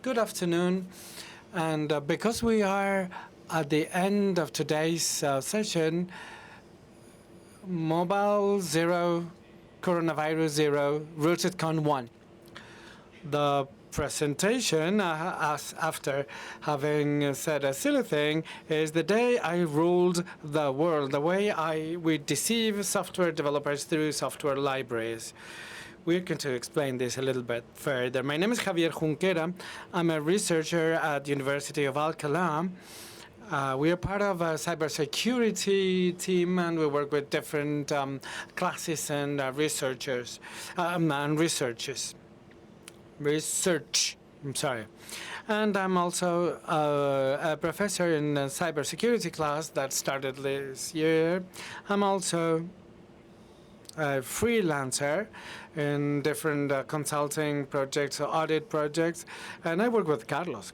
Good afternoon. And because we are at the end of today's session, Mobile Zero, Coronavirus Zero, RootedCON1. The presentation, after having said a silly thing, is the day I ruled the world, the way we deceive software developers through software libraries. We're going to explain this a little bit further. My name is Javier Junquera. I'm a researcher at the University of Alcalá. We are part of a cybersecurity team, and we work with different classes and researchers. I'm sorry. And I'm also a professor in a cybersecurity class that started this year. I'm also a freelancer in different consulting projects, audit projects, and I work with Carlos.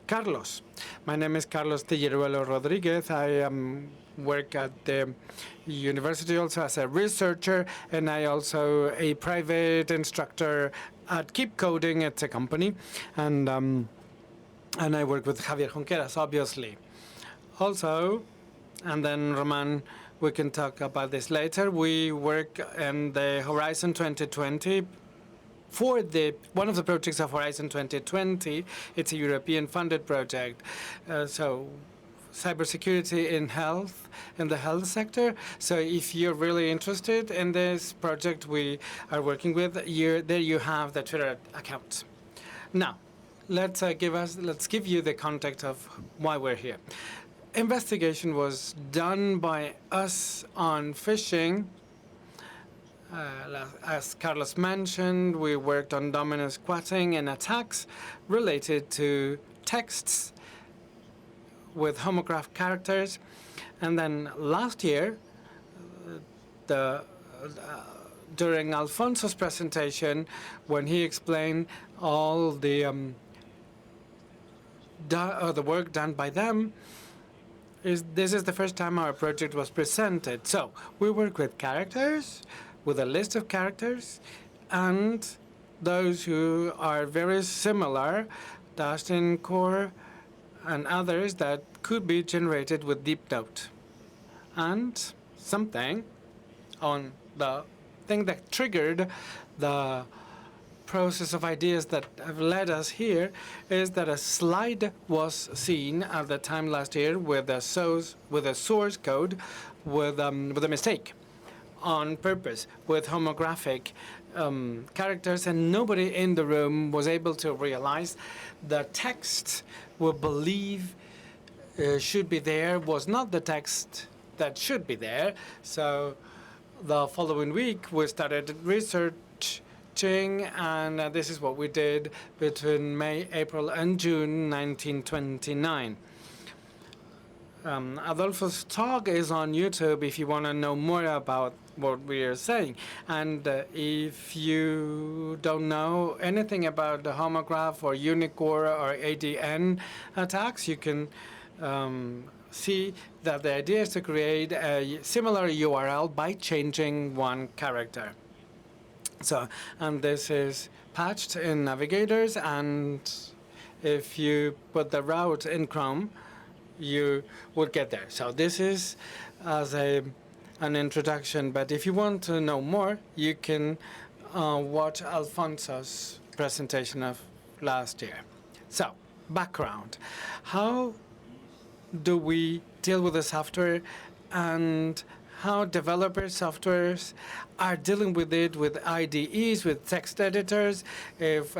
My name is Carlos Cilleruelo Rodríguez. I work at the university also as a researcher, and I also a private instructor at Keep Coding. It's a company, and I work with Javier Junqueras, obviously. Also, and then Roman, we can talk about this later. We work in the Horizon 2020 for one of the projects of Horizon 2020. It's a European funded project. So cybersecurity in the health sector. So if you're really interested in this project we are working with, there you have the Twitter account. Now, let's give you the context of why we're here. Investigation was done by us on phishing. As Carlos mentioned, we worked on dominant squatting and attacks related to texts with homograph characters. And then last year, during Alfonso's presentation, when he explained all the work done by them, this is the first time our project was presented. So we work with characters, with a list of characters, and those who are very similar, Dustin Core and others that could be generated with Deep Note. And something on the thing that triggered the process of ideas that have led us here is that a slide was seen at the time last year with a source code with a mistake on purpose with homographic characters, and nobody in the room was able to realize the text we believe should be there was not the text that should be there. So the following week we started research, and this is what we did between May, April, and June 1929. Adolfo's talk is on YouTube if you want to know more about what we are saying. And if you don't know anything about the homograph or Unicore or ADN attacks, you can see that the idea is to create a similar URL by changing one character. So, and this is patched in navigators, and if you put the route in Chrome, you would get there. So this is as an introduction, but if you want to know more, you can watch Alfonso's presentation of last year. So, background. How do we deal with the software, and how developer softwares are dealing with it with IDEs, with text editors, if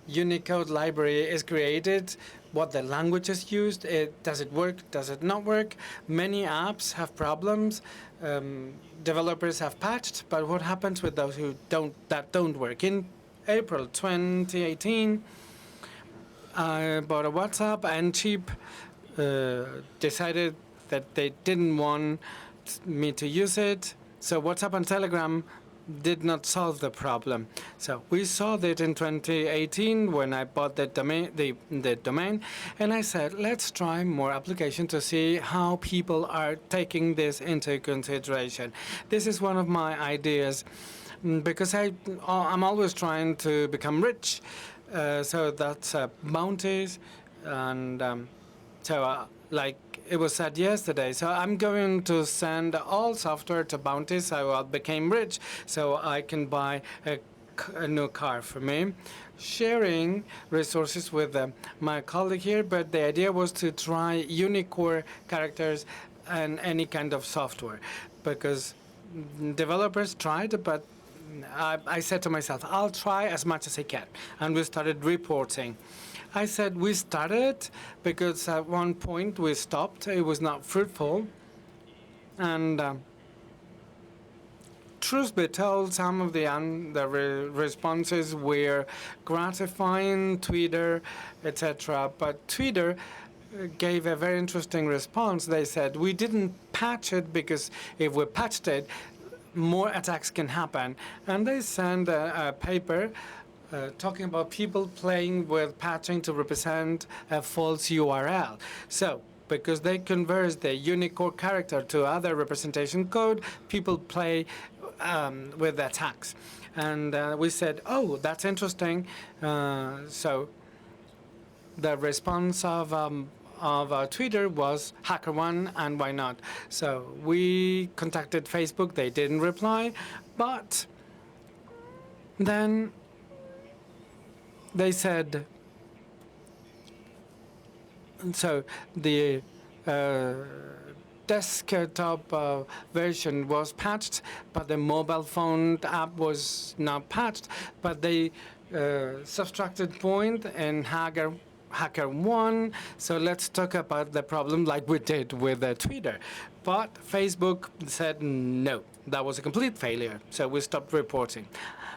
Unicode library is created, what the language is used, does it work, does it not work? Many apps have problems. Developers have patched, but what happens with those that don't work? In April 2018, I bought a WhatsApp, and Cheap decided that they didn't want me to use it. So WhatsApp and Telegram did not solve the problem. So we saw that in 2018 when I bought the domain, and I said, let's try more applications to see how people are taking this into consideration. This is one of my ideas, because I'm always trying to become rich, So that's bounties, and like it was said yesterday. So I'm going to send all software to bounties. So I became rich, so I can buy a new car for me. Sharing resources with my colleague here, but the idea was to try Unicode characters and any kind of software, because developers tried, but I said to myself, I'll try as much as I can. And we started reporting. I said we started because at one point we stopped. It was not fruitful. And truth be told, some of the responses were gratifying, Twitter, etc. But Twitter gave a very interesting response. They said, we didn't patch it because if we patched it, more attacks can happen. And they sent a paper talking about people playing with patching to represent a false URL. So, because they convert the Unicode character to other representation code, people play with attacks. And we said, oh, that's interesting. So the response of Twitter was HackerOne, and why not? So we contacted Facebook. They didn't reply, but then they said, so the desktop version was patched, but the mobile phone app was not patched, but they subtracted point and HackerOne. So let's talk about the problem like we did with Twitter. But Facebook said no, that was a complete failure. So we stopped reporting.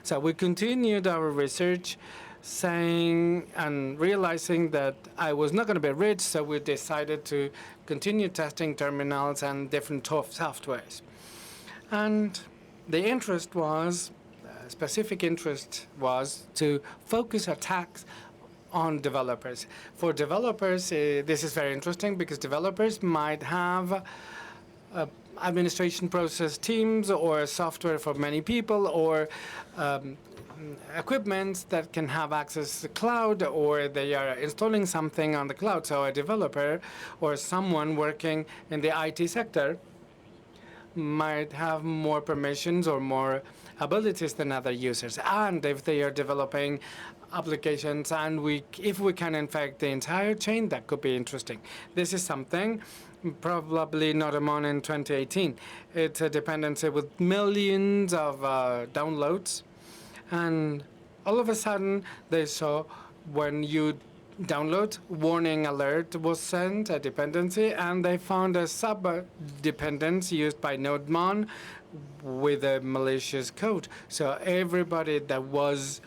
So we continued our research, saying and realizing that I was not going to be rich, so we decided to continue testing terminals and different softwares. And the interest was, specific interest was to focus attacks on developers. For developers, this is very interesting because developers might have administration process teams or software for many people, or equipment that can have access to cloud, or they are installing something on the cloud. So a developer or someone working in the IT sector might have more permissions or more abilities than other users. And if they are developing applications, and if we can infect the entire chain, that could be interesting. This is something probably not among in 2018. It's a dependency with millions of downloads. And all of a sudden, they saw when you download, warning alert was sent, a dependency, and they found a sub-dependence used by NodeMon with a malicious code. So everybody that was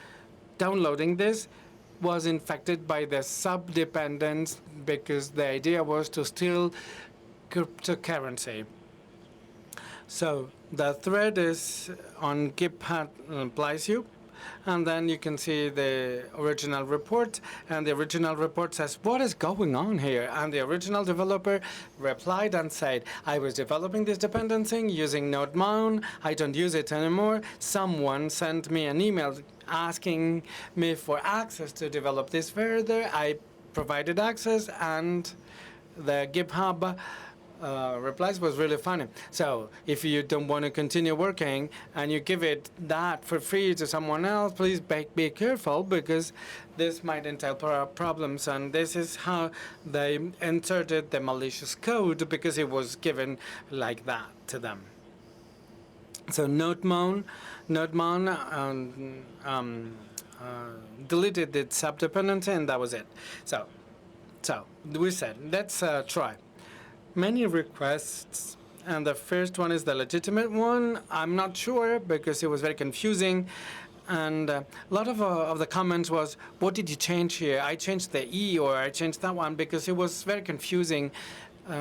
downloading this was infected by the sub-dependence, because the idea was to steal cryptocurrency. So the thread is on GitHub Plysium, and then you can see the original report, and the original report says, what is going on here? And the original developer replied and said, I was developing this dependency using NodeMon. I don't use it anymore. Someone sent me an email asking me for access to develop this further. I provided access, and the GitHub replies was really funny. So if you don't want to continue working and you give it that for free to someone else, please be careful, because this might entail problems. And this is how they inserted the malicious code, because it was given like that to them. So NodeMon deleted the subdependency, and that was it. So we said, let's try. Many requests, and the first one is the legitimate one. I'm not sure, because it was very confusing, and a lot of the comments was, what did you change here? I changed the E, or I changed that one, because it was very confusing.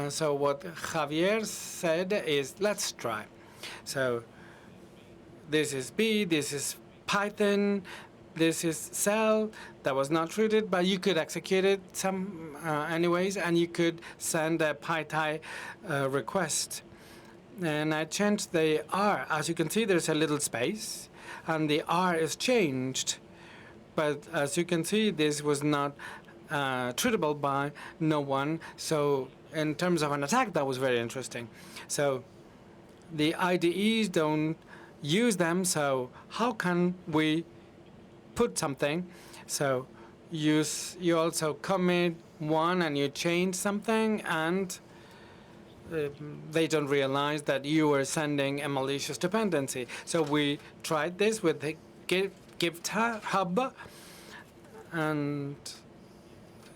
So what Javier said is, let's try. So this is B, this is Python, this is cell that was not treated, but you could execute it anyways, and you could send a PyTI request. And I changed the R. As you can see, there's a little space, and the R is changed But as you can see, this was not treatable by no one. So in terms of an attack, that was very interesting. So the IDEs don't use them. So how can we put something? So you also commit one and you change something, and they don't realize that you are sending a malicious dependency. So we tried this with the GitHub, and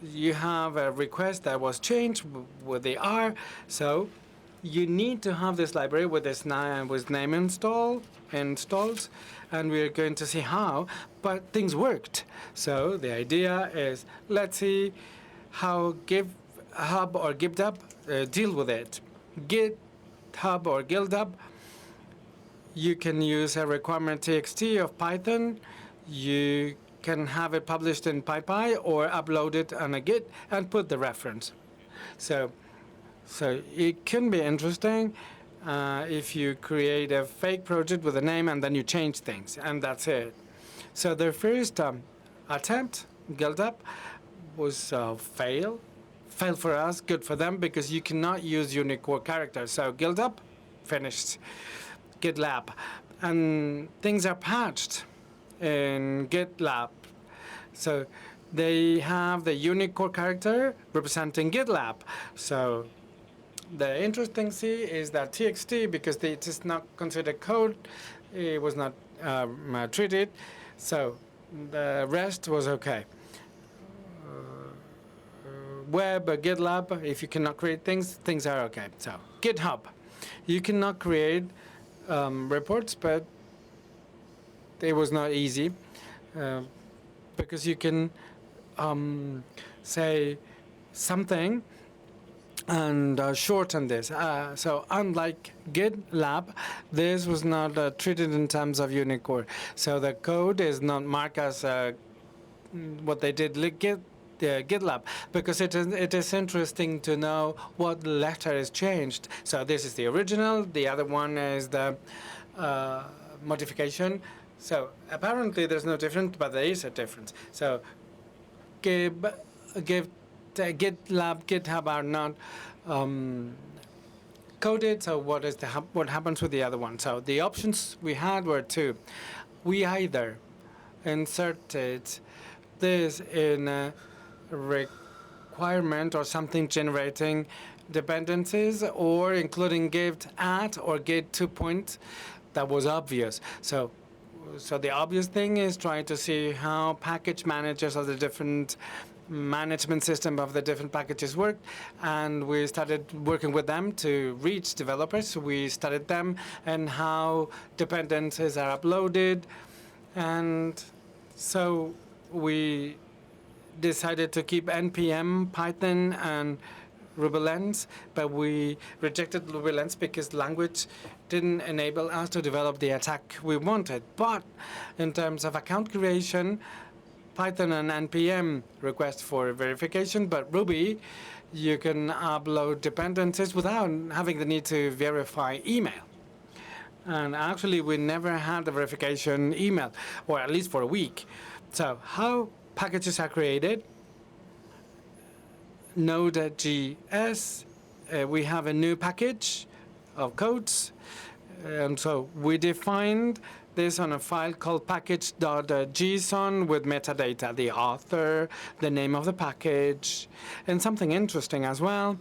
you have a request that was changed with the R. So you need to have this library with this name installs, and we're going to see how. But things worked. So the idea is, let's see how GitHub or GitHub deal with it. GitHub or GitHub, you can use a requirement txt of Python. You can have it published in PyPy or upload it on a Git and put the reference. So it can be interesting if you create a fake project with a name and then you change things, and that's it. So their first attempt, GitHub, was fail for us, good for them, because you cannot use Unicode characters. So GitHub finished. GitLab, and things are patched in GitLab. So they have the Unicode character representing GitLab. So the interesting thing is that txt, because it is not considered code, it was not treated. So the rest was okay. Web, GitLab, if you cannot create things are okay. So GitHub, you cannot create reports, but it was not easy because you can say something and shorten this. So unlike GitLab, this was not treated in terms of Unicode. So the code is not marked as what they did GitLab, because it is interesting to know what letter is changed. So this is the original, the other one is the modification. So apparently there's no difference, but there is a difference. So GitLab, GitHub are not coded. So what happens with the other one? So the options we had were two. We either inserted this in a requirement or something generating dependencies, or including git at or git 2 point. That was obvious. So the obvious thing is trying to see how package managers of the different management system of the different packages work, and we started working with them to reach developers. We studied them and how dependencies are uploaded, and so we decided to keep NPM, Python, and RubyLens, but we rejected RubyLens because language didn't enable us to develop the attack we wanted. But in terms of account creation, Python and NPM request for verification, but Ruby, you can upload dependencies without having the need to verify email. And actually, we never had the verification email, or at least for a week. So how packages are created? Node.js, we have a new package of codes. And so we defined this on a file called package.json with metadata, the author, the name of the package, and something interesting as well,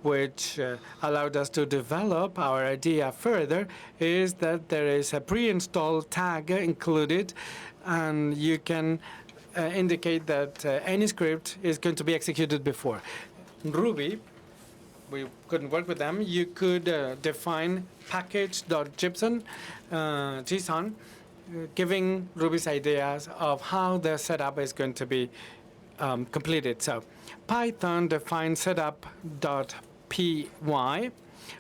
which allowed us to develop our idea further, is that there is a pre-installed tag included, and you can indicate that any script is going to be executed before. Ruby, we couldn't work with them. You could define package.json, JSON, giving Ruby's ideas of how the setup is going to be completed. So Python defines setup.py,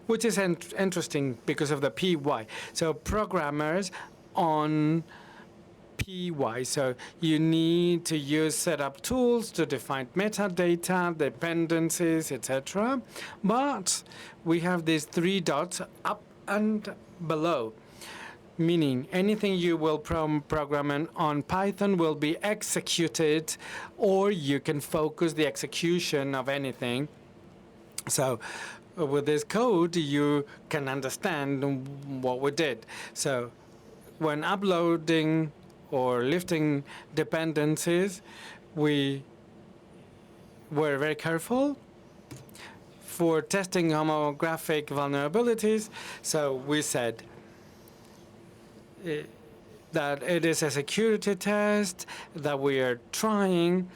which is interesting because of the py. So programmers on py. So you need to use setup tools to define metadata, dependencies, etc. But we have these three dots up and below, meaning anything you will program on Python will be executed, or you can focus the execution of anything. So with this code, you can understand what we did. So when uploading or lifting dependencies, we were very careful for testing homographic vulnerabilities. So we said that it is a security test, that we are trying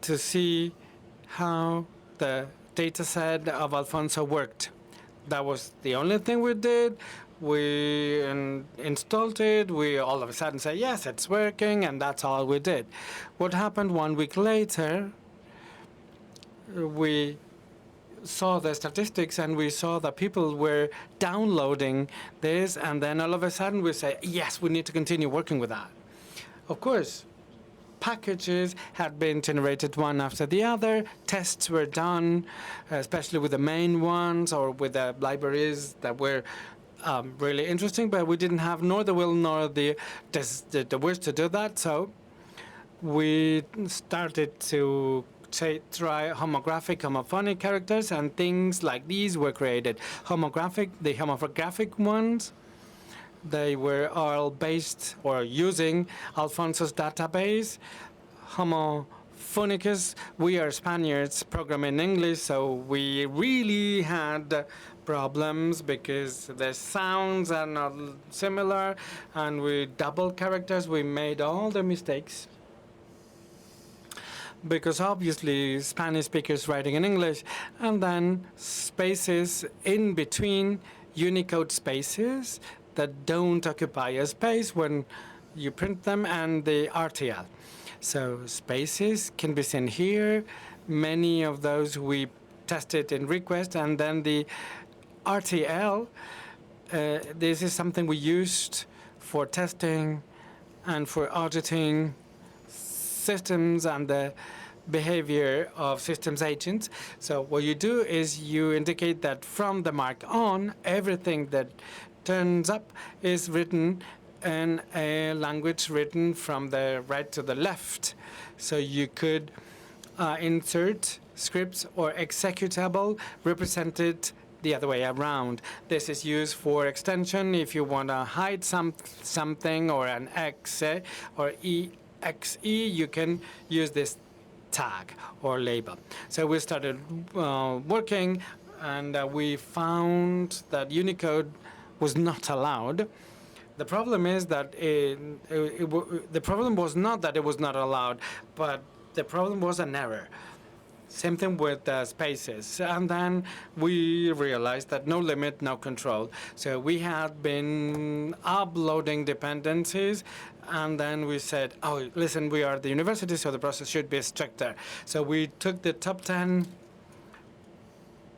to see how the data set of Alfonso worked. That was the only thing we did. We installed it. We all of a sudden say, yes, it's working, and that's all we did. What happened 1 week later, we saw the statistics and we saw that people were downloading this, and then all of a sudden we say, yes, we need to continue working with that. Of course, packages had been generated one after the other. Tests were done, especially with the main ones or with the libraries that were really interesting, but we didn't have nor the will nor the wish to do that. So we started to try homographic, homophonic characters, and things like these were created. The homographic ones, they were all based or using Alfonso's database. Homophonicus, we are Spaniards, program in English, so we really had problems because the sounds are not similar, and we double characters. We made all the mistakes, because obviously Spanish speakers writing in English, and then spaces in between, Unicode spaces that don't occupy a space when you print them, and the RTL. So spaces can be seen here. Many of those we tested in request, and then the RTL, this is something we used for testing and for auditing systems and the behavior of systems agents. So what you do is you indicate that from the mark on, everything that turns up is written in a language written from the right to the left. So you could insert scripts or executable represented the other way around. This is used for extension if you want to hide something or an exe or exe, you can use this tag or label. So we started working, and we found that Unicode was not allowed. The problem is that the problem was not that it was not allowed, but the problem was an error. Same thing with spaces. And then we realized that no limit, no control. So we had been uploading dependencies, and then we said, oh, listen, we are the university, so the process should be stricter. So we took the top 10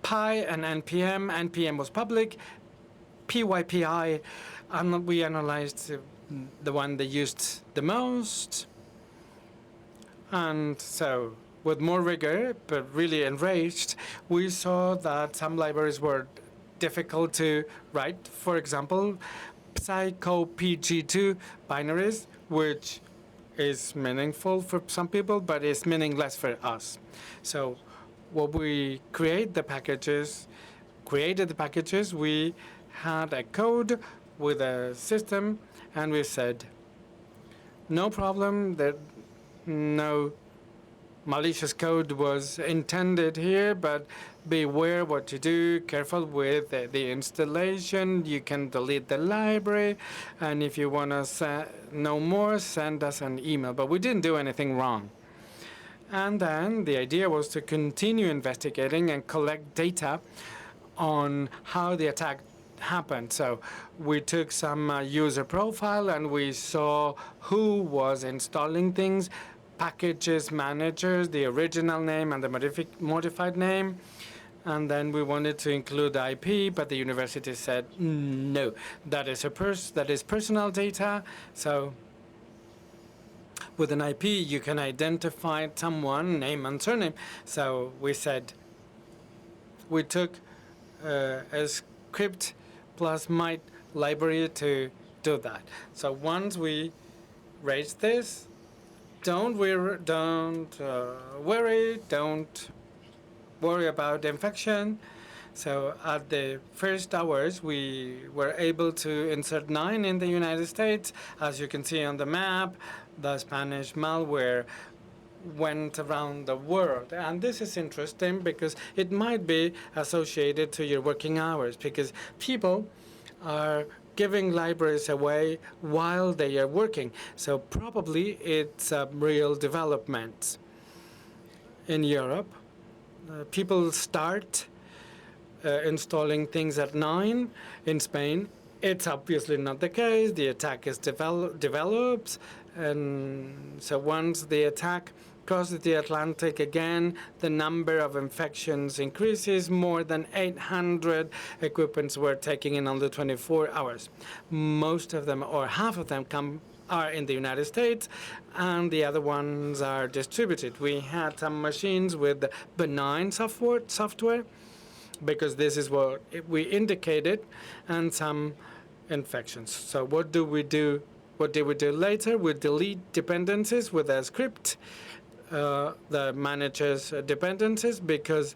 Pi and NPM. NPM was public. PYPI, and we analyzed the one they used the most. And so with more rigor, but really enraged, we saw that some libraries were difficult to write. For example, PsychoPG2 binaries, which is meaningful for some people, but is meaningless for us. So when we created the packages, we had a code with a system, and we said, no problem, that no malicious code was intended here, but beware what you do, careful with the installation. You can delete the library, and if you want to know more, send us an email. But we didn't do anything wrong. And then the idea was to continue investigating and collect data on how the attack happened. So we took some user profile, and we saw who was installing things, packages managers, the original name and the modified name. And then we wanted to include IP, but the university said, no, that is personal data. So with an IP, you can identify someone, name and surname. So we said, we took a script plus might library to do that. So once we raise this, don't worry, don't worry about infection. So at the first hours, we were able to insert 9 in the United States. As you can see on the map, the Spanish malware went around the world. And this is interesting because it might be associated to your working hours, because people are giving libraries away while they are working. So probably it's a real development. In Europe, people start installing things at 9. In Spain, it's obviously not the case. The attack is develops, and so once the attack crosses the Atlantic again, the number of infections increases. More than 800 equipments were taken in under 24 hours. Most of them, or half of them, are in the United States, and the other ones are distributed. We had some machines with benign software, because this is what we indicated, and some infections. So what do we do? What did we do later? We delete dependencies with a script that manages dependencies, because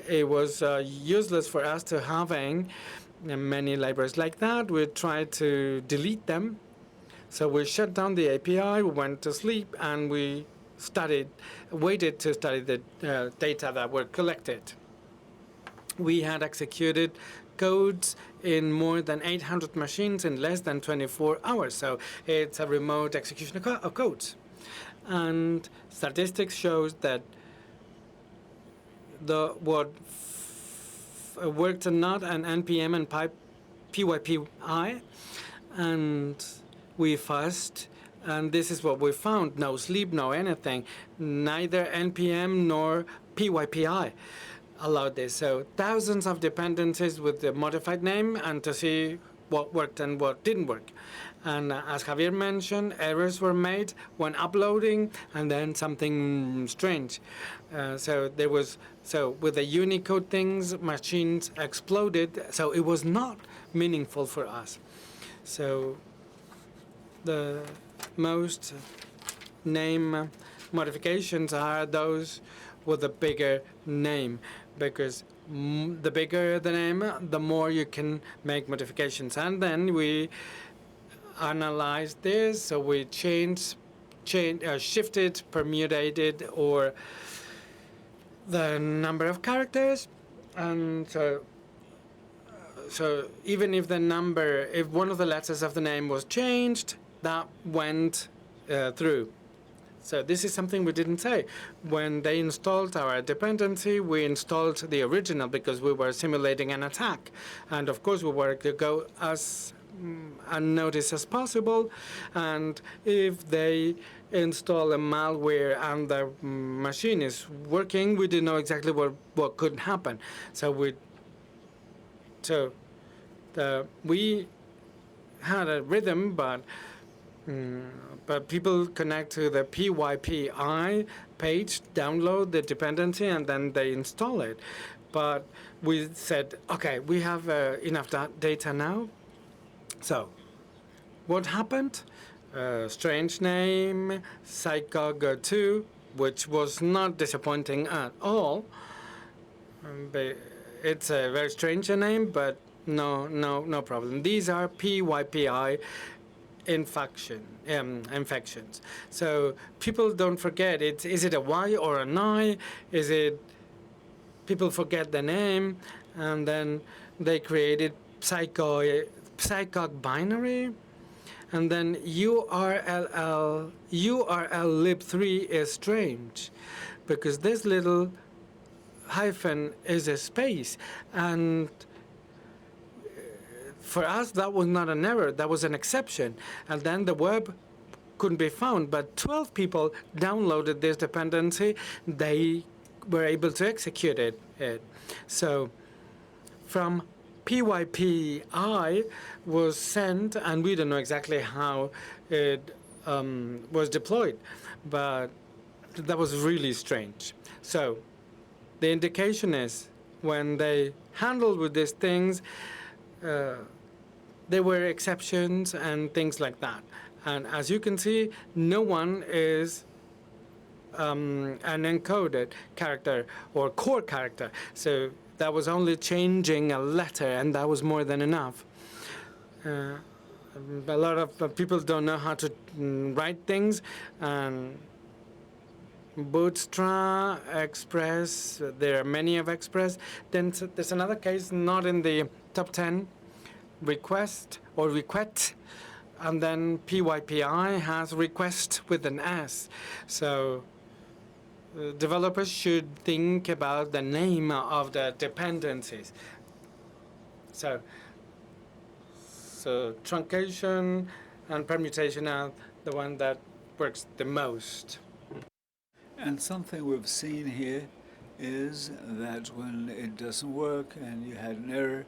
it was useless for us to having many libraries like that. We tried to delete them. So we shut down the API, we went to sleep, and we waited to study the data that were collected. We had executed codes in more than 800 machines in less than 24 hours. So it's a remote execution of codes. And statistics shows that what worked or not, an NPM and PYPI, and we fussed, and this is what we found: no sleep, no anything, neither NPM nor PYPI allowed this. So thousands of dependencies with the modified name, and to see what worked and what didn't work. And as Javier mentioned, errors were made when uploading, and then something strange. So with the Unicode things, machines exploded. So it was not meaningful for us. So the most name modifications are those with a bigger name, because the bigger the name, the more you can make modifications. And then we analyzed this, so we shifted, permutated, or the number of characters. And so even if if one of the letters of the name was changed, that went through. So this is something we didn't say. When they installed our dependency, we installed the original because we were simulating an attack. And of course, we were to go as unnoticed as possible. And if they install a malware and the machine is working, we didn't know exactly what could happen. So we had a rhythm, but people connect to the PYPI page, download the dependency, and then they install it. But we said, okay, we have enough data now. So what happened? Strange name, Psychog2, which was not disappointing at all. It's a very strange name, but no problem. These are PYPI infections. So people don't forget it. Is it a Y or an I? People forget the name, and then they created psychog binary, and then URL lib3 is strange, because this little hyphen is a space, and for us, that was not an error. That was an exception. And then the web couldn't be found. But 12 people downloaded this dependency. They were able to execute it. So from PYPI was sent, and we don't know exactly how it was deployed. But that was really strange. So the indication is when they handled with these things, there were exceptions and things like that. And as you can see, no one is an encoded character or core character. So that was only changing a letter, and that was more than enough. A lot of people don't know how to write things, and Bootstrap, Express, there are many of Express. Then there's another case not in the top 10, request or request, and then PYPI has request with an S. So developers should think about the name of the dependencies. So truncation and permutation are the one that works the most. And something we've seen here is that when it doesn't work and you had an error,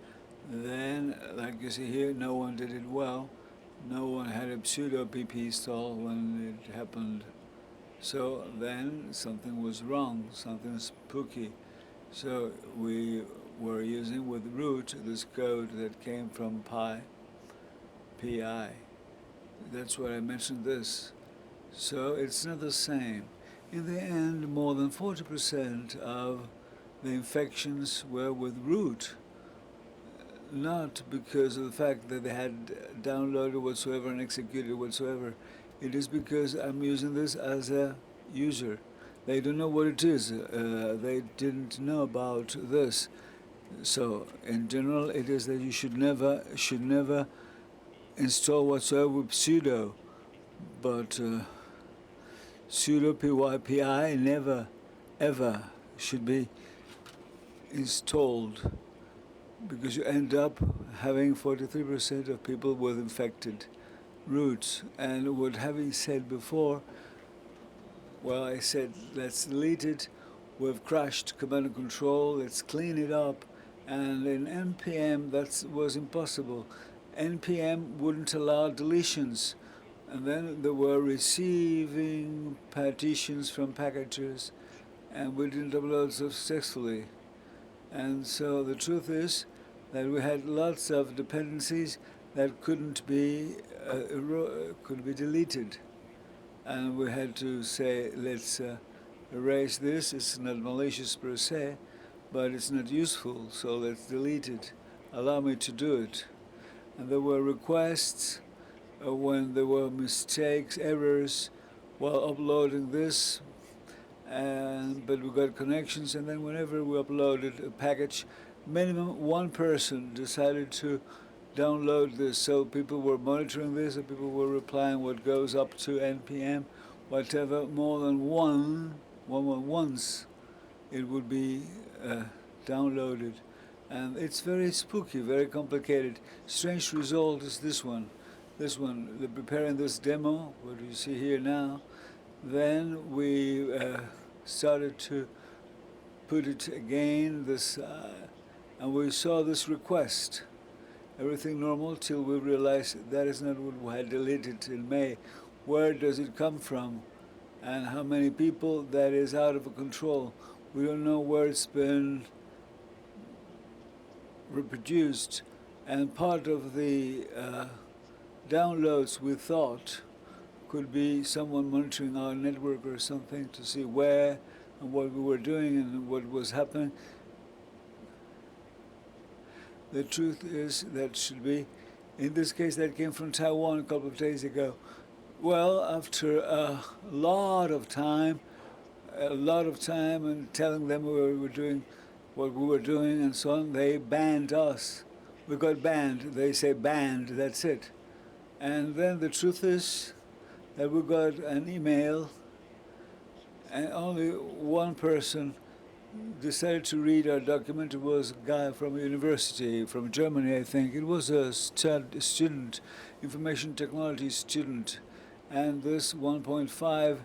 then, like you see here, no one did it well. No one had a pseudo PP stall when it happened. So then something was wrong, something spooky. So we were using with root this code that came from PI. That's why I mentioned this. So it's not the same. In the end, more than 40% of the infections were with root, not because of the fact that they had downloaded whatsoever and executed whatsoever. It is because I'm using this as a user. They don't know what it is. They didn't know about this. So in general, it is that you should never install whatsoever with sudo, but sudo PYPI never ever should be installed, because you end up having 43% of people with infected roots. And what having said before, well, I said let's delete it. We've crashed command and control. Let's clean it up. And in npm that was impossible. npm wouldn't allow deletions. And then there were receiving partitions from packages, and we didn't upload successfully. And so the truth is that we had lots of dependencies that couldn't be deleted. And we had to say, let's erase this. It's not malicious per se, but it's not useful, so let's delete it. Allow me to do it. And there were requests when there were mistakes, errors while uploading this, but we got connections, and then whenever we uploaded a package, minimum one person decided to download this. So people were monitoring this, and people were replying what goes up to npm, whatever, more than once it would be downloaded. And it's very spooky, very complicated. Strange result is this one. They're preparing this demo, what you see here now. Then we started to put it again, and we saw this request. Everything normal till we realized that is not what we had deleted in May. Where does it come from? And how many people? That is out of control. We don't know where it's been reproduced. And part of the downloads we thought could be someone monitoring our network or something to see where and what we were doing and what was happening. The truth is that should be, in this case, that came from Taiwan a couple of days ago. Well, after a lot of time and telling them we were doing what we were doing and so on, they banned us. We got banned. They say banned, that's it. And then the truth is that we got an email, and only one person decided to read our document. It was a guy from a university, from Germany, I think. It was a student, information technology student. And this 1.5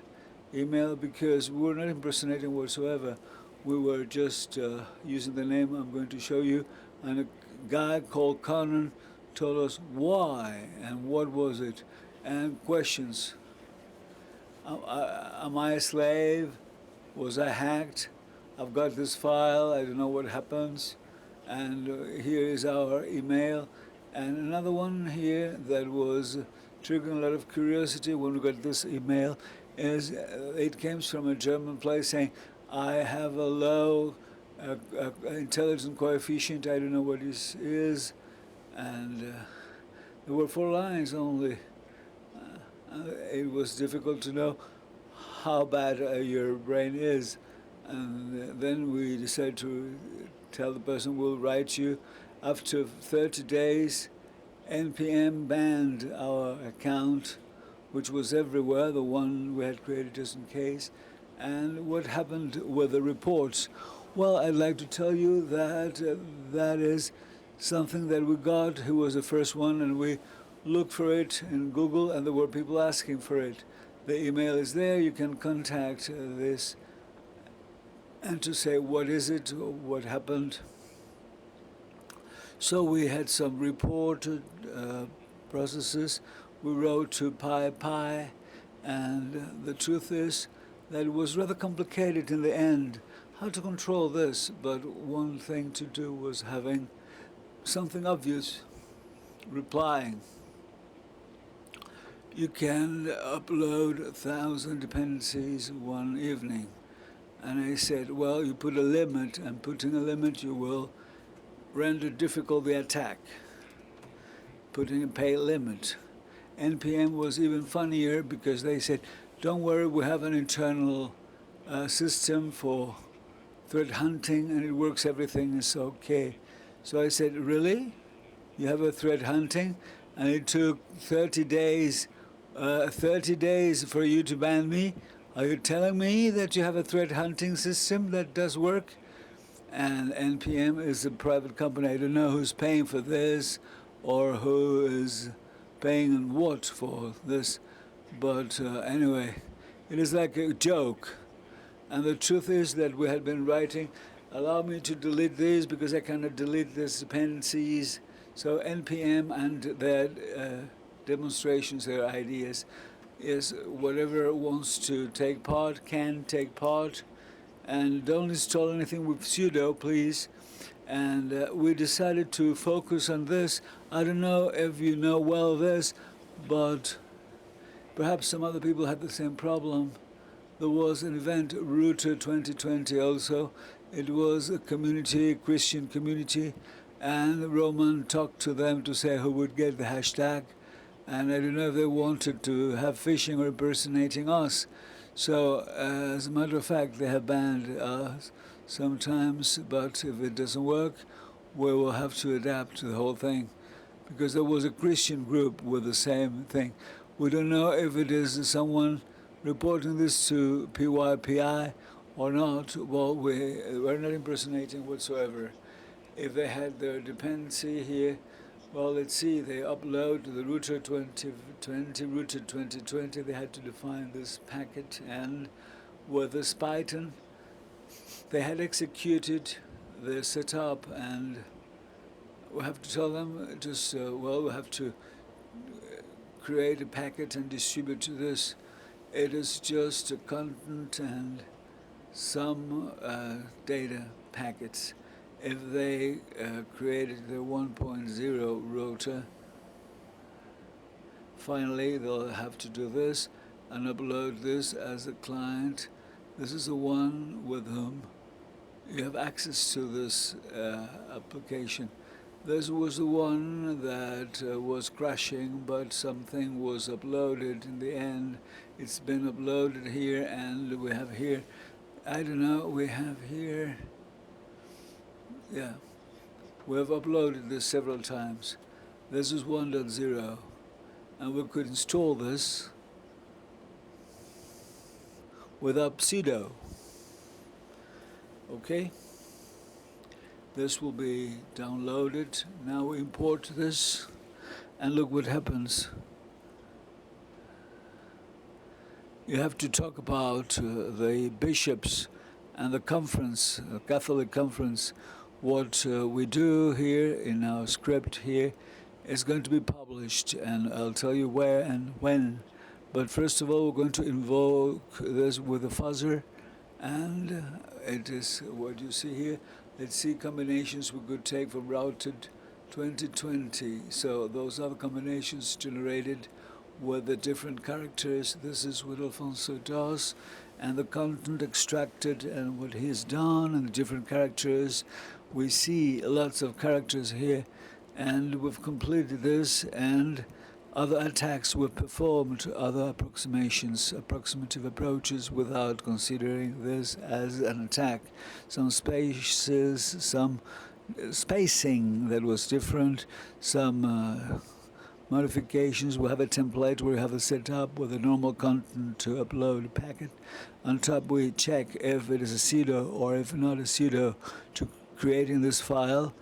email, because we were not impersonating whatsoever, we were just using the name I'm going to show you, and a guy called Conan told us why and what was it, and questions. Am I a slave? Was I hacked? I've got this file, I don't know what happens, and here is our email. And another one here that was triggering a lot of curiosity when we got this email is it came from a German place saying, I have a low intelligence coefficient, I don't know what this is, and there were 4 lines only. It was difficult to know how bad your brain is. And then we decided to tell the person, we'll write you. After 30 days, NPM banned our account, which was everywhere, the one we had created just in case. And what happened with the reports? Well, I'd like to tell you that that is something that we got. Who was the first one, and we looked for it in Google, and there were people asking for it. The email is there. You can contact this and to say what is it, what happened. So we had some reported processes. We wrote to PyPy, and the truth is that it was rather complicated in the end how to control this. But one thing to do was having something obvious, replying. You can upload 1,000 dependencies one evening. And I said, well, you put a limit, and putting a limit, you will render difficult the attack. Putting a pay limit. NPM was even funnier because they said, don't worry, we have an internal system for threat hunting, and it works, everything is okay. So I said, really? You have a threat hunting? And it took 30 days for you to ban me? Are you telling me that you have a threat hunting system that does work? And NPM is a private company. I don't know who's paying for this or who is paying and what for this. But anyway, it is like a joke. And the truth is that we had been writing, allow me to delete these because I cannot delete these dependencies. So NPM and their demonstrations, their ideas, is whatever wants to take part can take part. And don't install anything with sudo, please. And we decided to focus on this. I don't know if you know well this, but perhaps some other people had the same problem. There was an event, RootedCON2020 also. It was a community, a Christian community, and Roman talked to them to say who would get the hashtag. And I don't know if they wanted to have phishing or impersonating us. So, as a matter of fact, they have banned us sometimes, but if it doesn't work, we will have to adapt to the whole thing. Because there was a Christian group with the same thing. We don't know if it is someone reporting this to PYPI or not. Well, we're not impersonating whatsoever. If they had their dependency here, well, let's see, they upload the RootedCON2020, they had to define this packet, and with this Python, they had executed the setup, and we have to tell them just, well, we have to create a packet and distribute to this. It is just a content and some data packets. If they created the 1.0 router, finally they'll have to do this and upload this as a client. This is the one with whom you have access to this application. This was the one that was crashing, but something was uploaded in the end. It's been uploaded here, and we have here, I don't know, we have here, yeah, we have uploaded this several times. This is 1.0, and we could install this without sudo. Okay? This will be downloaded. Now we import this, and look what happens. You have to talk about the bishops and the conference, the Catholic conference. What we do here in our script here is going to be published, and I'll tell you where and when. But first of all, we're going to invoke this with a fuzzer, and it is what you see here. Let's see combinations we could take from routed 2020. So those are the combinations generated with the different characters. This is what Alfonso does, and the content extracted and what he's done and the different characters. We see lots of characters here, and we've completed this, and other attacks were performed, other approximations, approximative approaches without considering this as an attack. Some spaces, some spacing that was different, some modifications. We have a template where we have a setup with a normal content to upload a packet. On top we check if it is a pseudo or if not a pseudo to creating this file.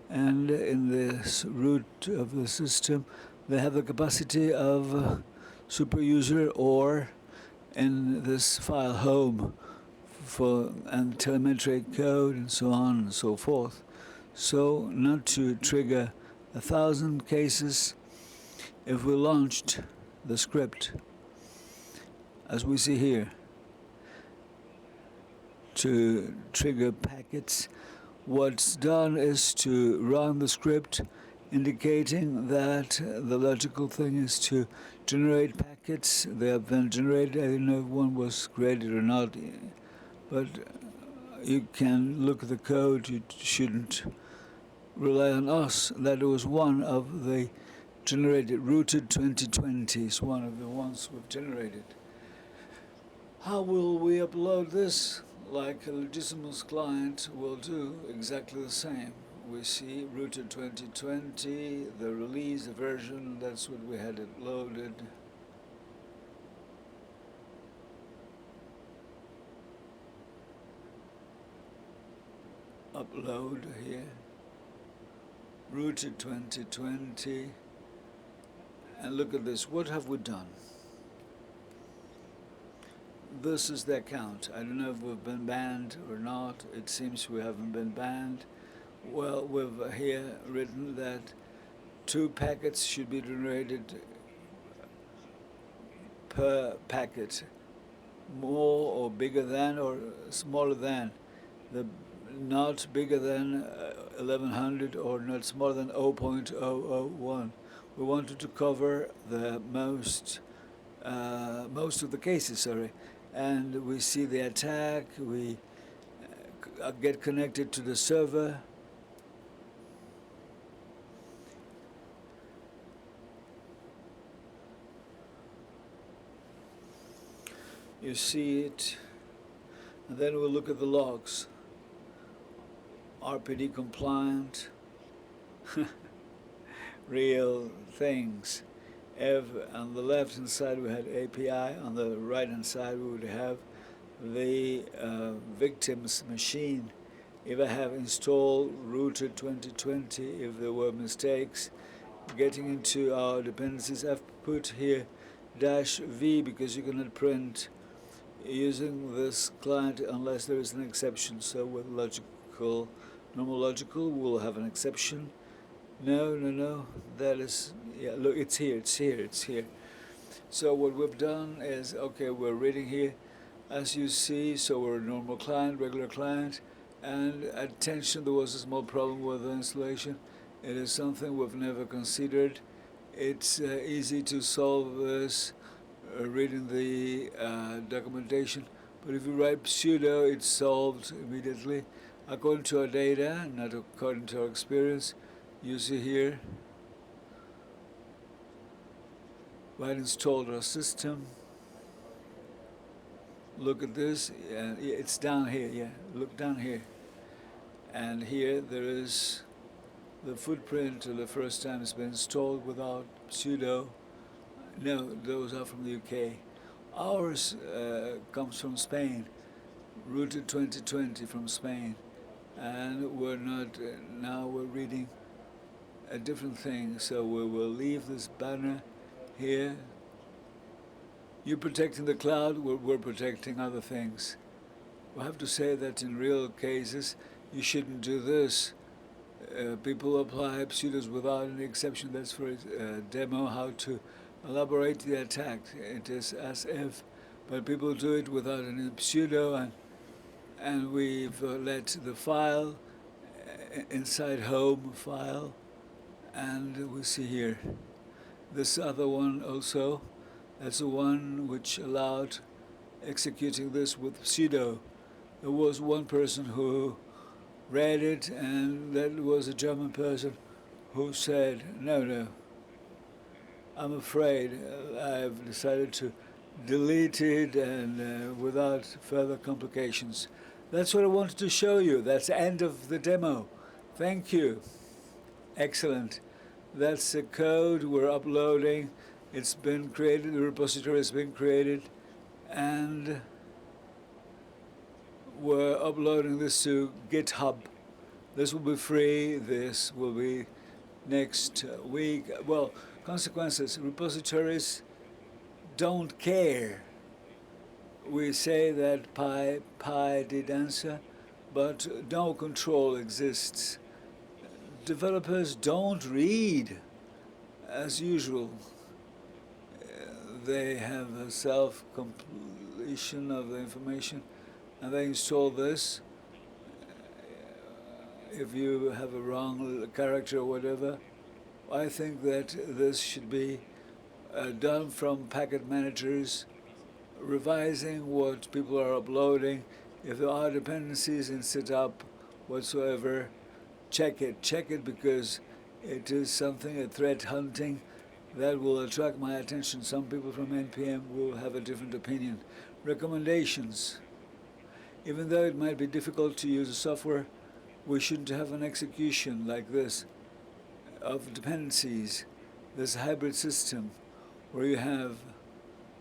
And in this root of the system, they have the capacity of super user, or in this file home for and telemetry code and so on and so forth. So not to trigger 1,000 cases, if we launched the script, as we see here, to trigger packets, what's done is to run the script indicating that the logical thing is to generate packets. They have been generated. I don't know if one was created or not, but you can look at the code. You shouldn't rely on us. That was one of the generated. Rooted 2020 is one of the ones we've generated. How will we upload this? Like a Legitimus client will do exactly the same. We see Rooted 2020, the release, the version, that's what we had it loaded. Upload here. Rooted 2020. And look at this. What have we done? This is the account. I don't know if we've been banned or not. It seems we haven't been banned. Well, we've here written that 2 packets should be generated per packet, more or bigger than or smaller than, not bigger than 1100 or not smaller than 0.001. We wanted to cover the most of the cases, sorry. And we see the attack, we get connected to the server. You see it, and then we'll look at the logs. RPD compliant, real things. If on the left-hand side we had API, on the right-hand side we would have the victim's machine. If I have installed Rooted 2020, if there were mistakes, getting into our dependencies, I've put here -v because you cannot print using this client unless there is an exception. So with logical, normal logical, we'll have an exception. No, that is, yeah, look, it's here. So what we've done is, okay, we're reading here, as you see, so we're a normal client, regular client, and attention, there was a small problem with the installation. It is something we've never considered. It's easy to solve this reading the documentation, but if you write pseudo, it's solved immediately. According to our data, not according to our experience, you see here, we had installed our system. Look at this, it's down here, yeah, look down here. And here there is the footprint of the first time it's been installed without pseudo. No, those are from the UK. Ours comes from Spain, Rooted 2020 from Spain. And we're not, now we're reading a different thing, so we will leave this banner here. You're protecting the cloud, we're protecting other things. We have to say that in real cases, you shouldn't do this. People apply pseudos without any exception. That's for a demo, how to elaborate the attack. It is as if, but people do it without any pseudo, and we've let the file inside home file And we see here this other one also. That's the one which allowed executing this with pseudo. There was one person who read it, and that was a German person who said, no, I'm afraid I've decided to delete it and without further complications. That's what I wanted to show you. That's the end of the demo. Thank you. Excellent. That's the code we're uploading. It's been created, the repository has been created, and we're uploading this to GitHub. This will be free. This will be next week. Well, consequences. Repositories don't care. We say that pi did answer, but no control exists. Developers don't read as usual. They have a self-completion of the information, and they install this. If you have a wrong character or whatever, I think that this should be done from packet managers, revising what people are uploading. If there are dependencies in setup whatsoever, check it because it is something, a threat hunting, that will attract my attention. Some people from NPM will have a different opinion. Recommendations. Even though it might be difficult to use a software, we shouldn't have an execution like this of dependencies. This hybrid system where you have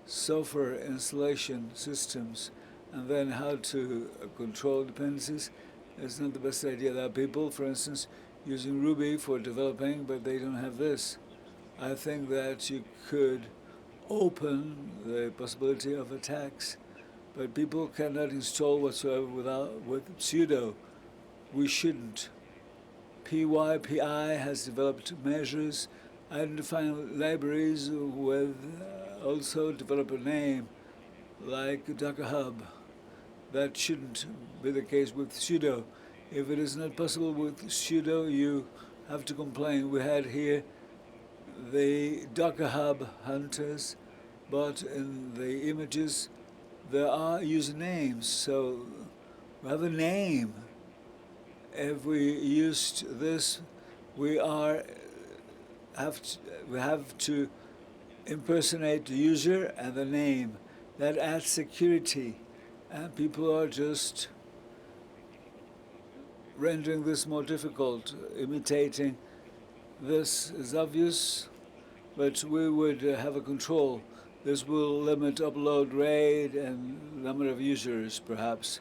software installation systems and then how to control dependencies is not the best idea. There are people, for instance, using Ruby for developing, but they don't have this. I think that you could open the possibility of attacks, but people cannot install whatsoever with pseudo. We shouldn't. PYPI has developed measures, identifying libraries with also developer name, like Docker Hub. That shouldn't be the case with pseudo. If it is not possible with pseudo, you have to complain. We had here the Docker Hub hunters, but in the images there are usernames, so we have a name. If we used this, we have to impersonate the user and the name. That adds security, and people are just rendering this more difficult, imitating. This is obvious, but we would have a control. This will limit upload rate and number of users, perhaps.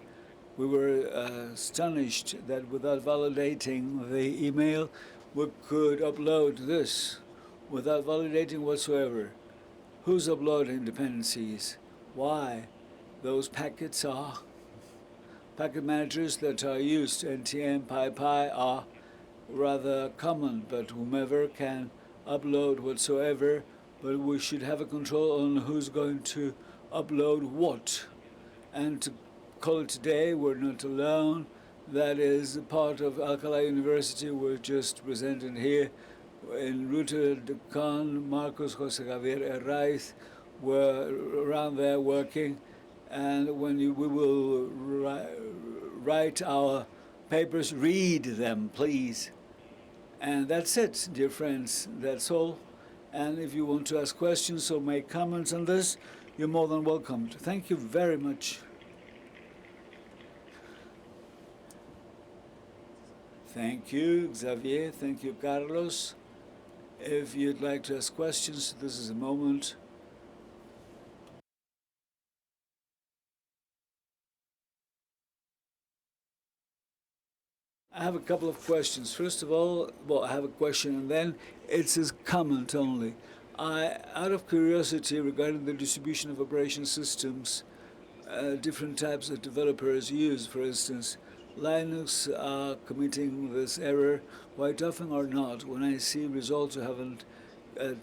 We were astonished that without validating the email, we could upload this without validating whatsoever. Who's uploading dependencies? Why? Those packets are packet managers that are used. NTM, PyPy are rather common, but whomever can upload whatsoever, but we should have a control on who's going to upload what. And to call it today, we're not alone. That is part of Alcalá University. We're just presented here in RootedCON. Marcos, Jose Javier, Herraiz were around there working. And when we will write our papers, read them, please. And that's it, dear friends. That's all. And if you want to ask questions or make comments on this, you're more than welcome. Thank you very much. Thank you, Xavier. Thank you, Carlos. If you'd like to ask questions, this is a moment. I have a couple of questions. First of all, well, I have a question, and then it's a comment only. Out of curiosity regarding the distribution of operation systems, different types of developers use, for instance, Linux are committing this error quite often or not. When I see results, I haven't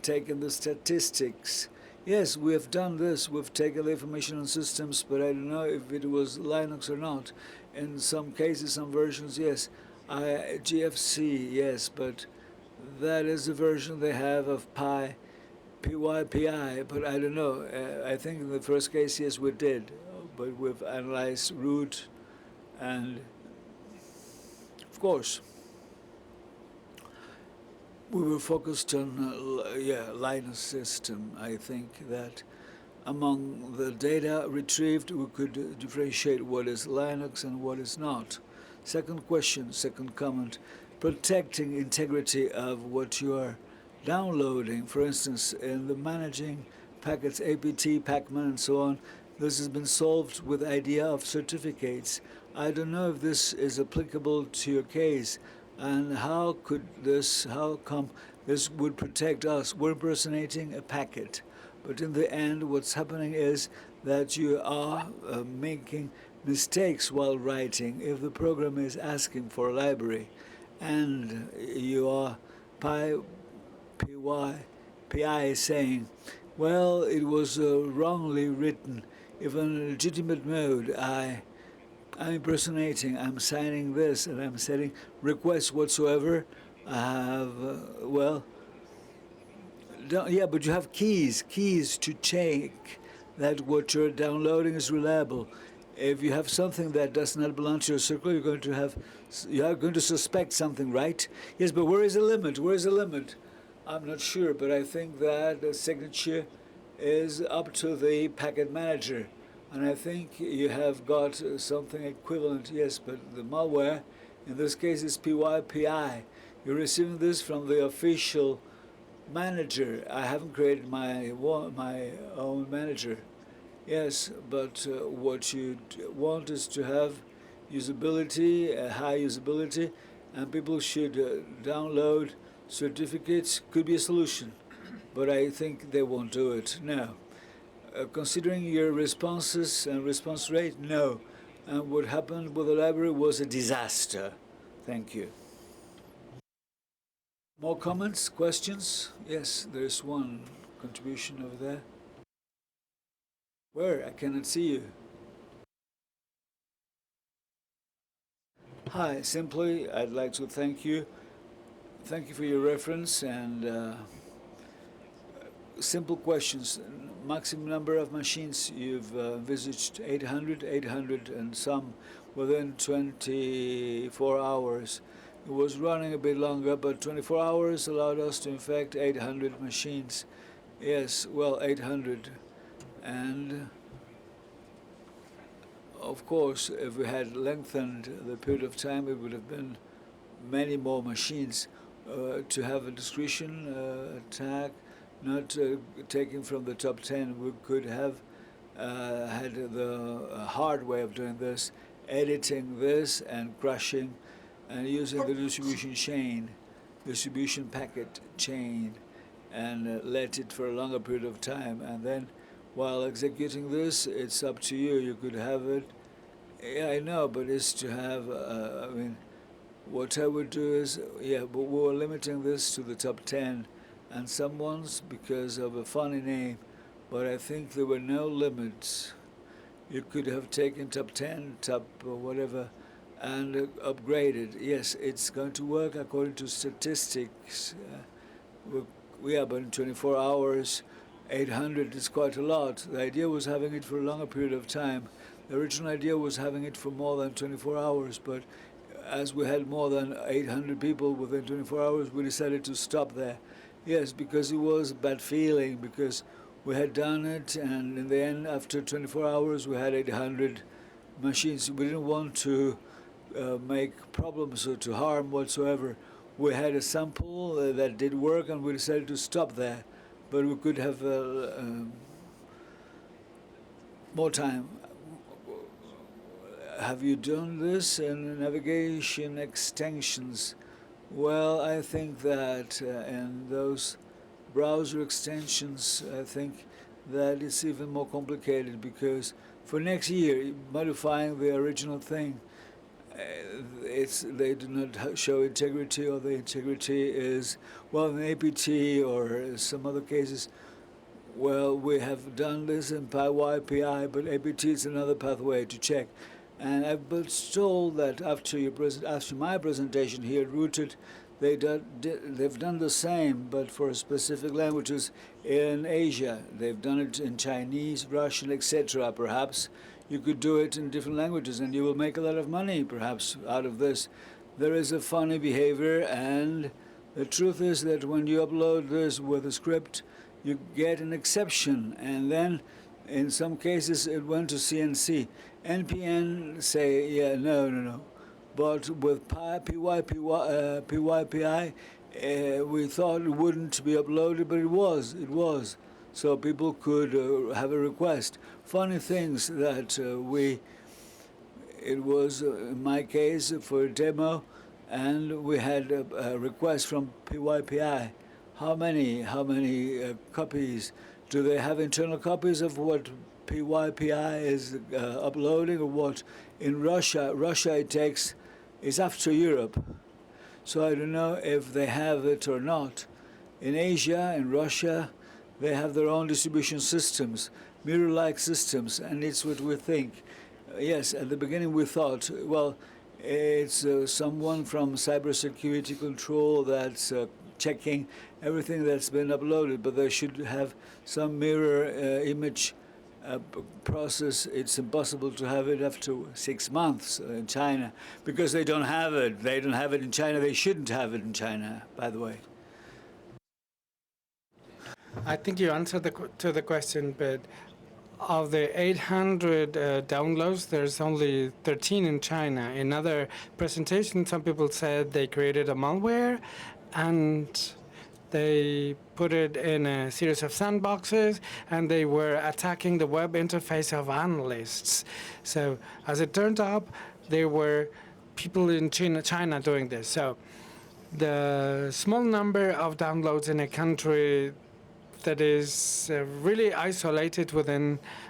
taken the statistics. Yes, we have done this. We've taken the information on systems, but I don't know if it was Linux or not. In some cases, some versions, yes. GFC, yes, but That is the version they have of pi, PYPI, but I don't know. I think in the first case, yes, we did, but we've analyzed root, and of course, we were focused on Linus system. I think that among the data retrieved, we could differentiate what is Linux and what is not. Second question, second comment, protecting integrity of what you are downloading. For instance, in the managing packets, apt, pacman, and so on, this has been solved with the idea of certificates. I don't know if this is applicable to your case, and how come this would protect us? We're impersonating a packet. But in the end, what's happening is that you are making mistakes while writing. If the program is asking for a library and you are pi saying, well, it was wrongly written. If in a legitimate mode, I'm impersonating, I'm signing this, and I'm setting requests whatsoever, I have, but you have keys to check that what you're downloading is reliable. If you have something that does not belong to your circle, you are going to suspect something, right? Yes, but where is the limit? Where is the limit? I'm not sure, but I think that the signature is up to the packet manager. And I think you have got something equivalent, yes, but the malware, in this case, is PYPI. You're receiving this from the official manager. I haven't created my own manager. Yes, but what you want is to have usability, high usability, and people should download certificates. Could be a solution, but I think they won't do it. No. Considering your responses and response rate, no. And what happened with the library was a disaster. Thank you. More comments, questions? Yes, there's one contribution over there. Where? I cannot see you. Hi, simply, I'd like to thank you. Thank you for your reference and simple questions. Maximum number of machines you've envisaged 800 and some within 24 hours. It was running a bit longer, but 24 hours allowed us to infect 800 machines. Yes, well, 800. And of course, if we had lengthened the period of time, it would have been many more machines to have a discretion attack, not taking from the top 10. We could have had the hard way of doing this, editing this and crushing and using the distribution packet chain, and let it for a longer period of time. And then while executing this, it's up to you. You could have it. Yeah, I know, but it's to have, what I would do is, but we were limiting this to the top 10 and some ones because of a funny name, but I think there were no limits. You could have taken top 10, top whatever, and upgraded. Yes, it's going to work according to statistics. But in 24 hours, 800 is quite a lot. The idea was having it for a longer period of time. The original idea was having it for more than 24 hours, but as we had more than 800 people within 24 hours, we decided to stop there. Yes, because it was a bad feeling, because we had done it, and in the end, after 24 hours, we had 800 machines. We didn't want to make problems or to harm whatsoever. We had a sample that did work, and we decided to stop there. But we could have more time. Have you done this in navigation extensions? Well, I think that in those browser extensions, I think that it's even more complicated, because for next year, modifying the original thing, they do not show integrity, or the integrity is, well, in APT or some other cases, well, we have done this in PyPI, but APT is another pathway to check. And I've been told that after my presentation here at Rooted, They've done the same, but for specific languages in Asia. They've done it in Chinese, Russian, etc. Perhaps you could do it in different languages, and you will make a lot of money, perhaps, out of this. There is a funny behavior, and the truth is that when you upload this with a script, you get an exception, and then in some cases it went to CNC. NPN say, yeah, no. But with PYPI, we thought it wouldn't be uploaded, but it was. So people could have a request. Funny things that it was, in my case, for a demo, and we had a request from PYPI. How many copies? Do they have internal copies of what PYPI is uploading, or what? In Russia it takes, is after Europe. So I don't know if they have it or not. In Asia, in Russia, they have their own distribution systems, mirror-like systems, and it's what we think. Yes, at the beginning we thought, well, it's someone from cybersecurity control that's checking everything that's been uploaded, but they should have some mirror image process. It's impossible to have it after 6 months in China because they don't have it. They don't have it in China. They shouldn't have it in China, by the way. I think you answered to the question, but of the 800 downloads, there's only 13 in China. In other presentations, some people said they created a malware and they put it in a series of sandboxes, and they were attacking the web interface of analysts. So as it turned out, there were people in China doing this. So the small number of downloads in a country that is really isolated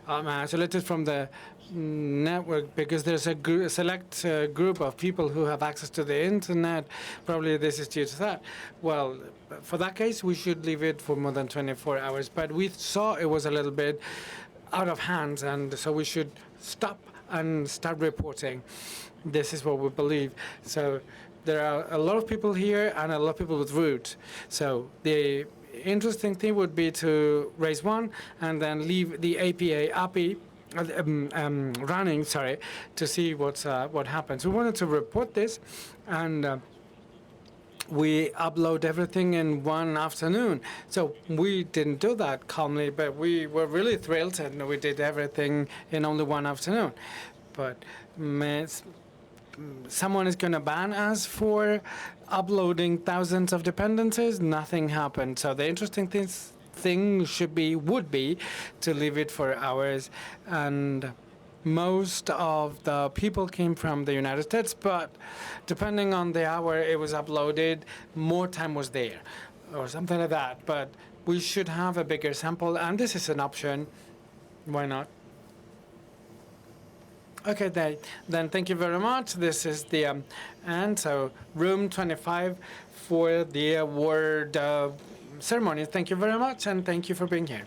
isolated from the network, because there's a select group of people who have access to the internet. Probably this is due to that. Well, for that case, we should leave it for more than 24 hours. But we saw it was a little bit out of hand, and so we should stop and start reporting. This is what we believe. So there are a lot of people here and a lot of people with root. So the interesting thing would be to raise one and then leave the API running, to see what happens. We wanted to report this, and we upload everything in one afternoon. So we didn't do that calmly, but we were really thrilled, and we did everything in only one afternoon. But someone is going to ban us for uploading thousands of dependencies. Nothing happened. So the interesting thing would be to leave it for hours, and most of the people came from the United States, but depending on the hour it was uploaded, more time was there or something like that. But we should have a bigger sample, and this is an option. Why not? Okay, then thank you very much. This is the end. So room 25 for the award ceremony. Thank you very much, and thank you for being here.